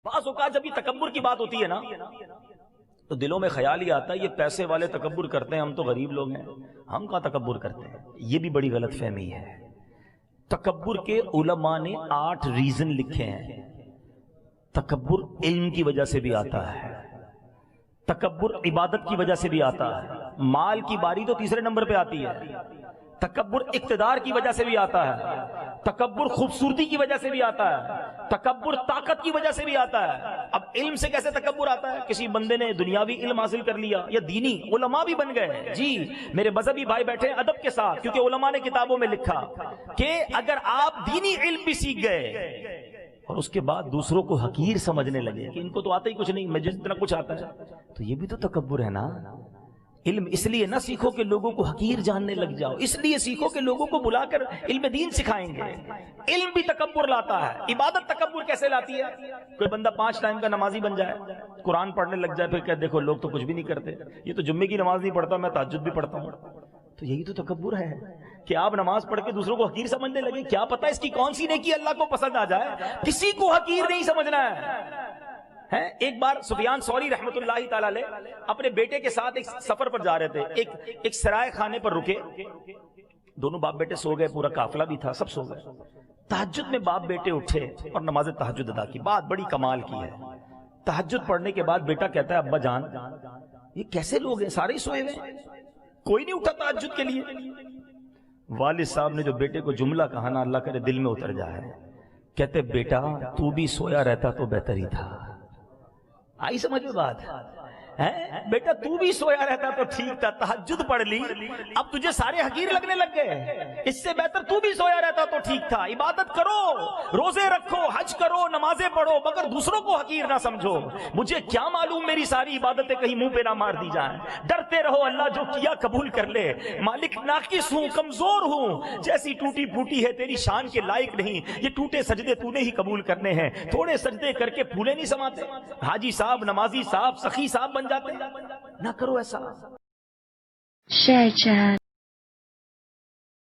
بعض اوقات جب یہ تکبر کی بات ہوتی ہے نا تو دلوں میں خیال ہی آتا ہے یہ پیسے والے تکبر کرتے ہیں، ہم تو غریب لوگ ہیں، ہم کہاں تکبر کرتے ہیں۔ یہ بھی بڑی غلط فہمی ہے۔ تکبر کے علماء نے 8 ریزن لکھے ہیں۔ تکبر علم کی وجہ سے بھی آتا ہے، تکبر عبادت کی وجہ سے بھی آتا ہے، مال کی باری تو تیسرے نمبر پہ آتی ہے، تکبر اقتدار کی وجہ سے بھی آتا ہے، تکبر خوبصورتی کی وجہ سے بھی آتا ہے، تکبر طاقت کی وجہ سے بھی آتا ہے۔ اب علم سے کیسے تکبر آتا ہے؟ کسی بندے نے دنیاوی علم حاصل کر لیا یا دینی، علماء بھی بن گئے۔ جی میرے مذہبی بھائی بیٹھے ہیں ادب کے ساتھ، کیونکہ علماء نے کتابوں میں لکھا کہ اگر آپ دینی علم بھی سیکھ گئے اور اس کے بعد دوسروں کو حقیر سمجھنے لگے کہ ان کو تو آتا ہی کچھ نہیں، مجھے اتنا کچھ آتا ہے، تو یہ بھی تو تکبر ہے نا۔ علم اس لیے نہ سیکھو کہ لوگوں کو حقیر جاننے لگ جاؤ، اس لیے سیکھو کہ لوگوں کو بلا کر علم دین سکھائیں گے۔ علم بھی تکبر لاتا ہے۔ عبادت تکبر کیسے لاتی ہے؟ کوئی بندہ 5 ٹائم کا نمازی بن جائے، قرآن پڑھنے لگ جائے، پھر کہ دیکھو لوگ تو کچھ بھی نہیں کرتے، یہ تو جمعے کی نماز نہیں پڑھتا، میں تہجد بھی پڑھتا ہوں۔ تو یہی تو تکبر ہے کہ آپ نماز پڑھ کے دوسروں کو حقیر سمجھنے لگے۔ کیا پتہ اس کی کون سی نیکی اللہ کو پسند آ جائے، کسی کو حقیر نہیں سمجھنا ہے۔ ایک بار سفیان ثوری رحمت اللہ تعالی علیہ اپنے بیٹے کے ساتھ ایک سفر پر جا رہے تھے، ایک سرائے خانے پر رکے، دونوں باپ بیٹے سو گئے، پورا قافلہ بھی تھا، سب سو گئے۔ تہجد میں باپ بیٹے اٹھے اور نماز تہجد ادا کی۔ بات بڑی کمال کی ہے، تہجد پڑھنے کے بعد بیٹا کہتا ہے ابا جان یہ کیسے لوگ ہیں، سارے ہی سوئے ہوئے، کوئی نہیں اٹھا تہجد کے لیے۔ والد صاحب نے جو بیٹے کو جملہ کہا نا، اللہ کرے دل میں اتر جائے، کہتے بیٹا تو بھی سویا رہتا تو بہتر ہی تھا۔ آئی سمجھ میں بات؟ بیٹا تو بھی سویا رہتا تو ٹھیک تھا، تہجد پڑھ لی، اب تجھے سارے حقیر لگنے لگ گئے، اس سے بہتر تو بھی سویا رہتا تو ٹھیک تھا۔ عبادت کرو، روزے رکھو، حج کرو، نمازیں پڑھو، مگر دوسروں کو حقیر نہ سمجھو۔ مجھے کیا معلوم میری ساری عبادتیں کہیں منہ پہ نہ مار دی جائیں۔ ڈرتے رہو اللہ جو کیا قبول کر لے۔ مالک ناقص ہوں، کمزور ہوں، جیسی ٹوٹی پھوٹی ہے تیری شان کے لائق نہیں، یہ ٹوٹے سجدے تو نے ہی قبول کرنے ہیں۔ تھوڑے سجدے کر کے پھولے نہیں سماتے، حاجی صاحب، نمازی صاحب، سخی صاحب بن جاتے، نہ کرو ایسا۔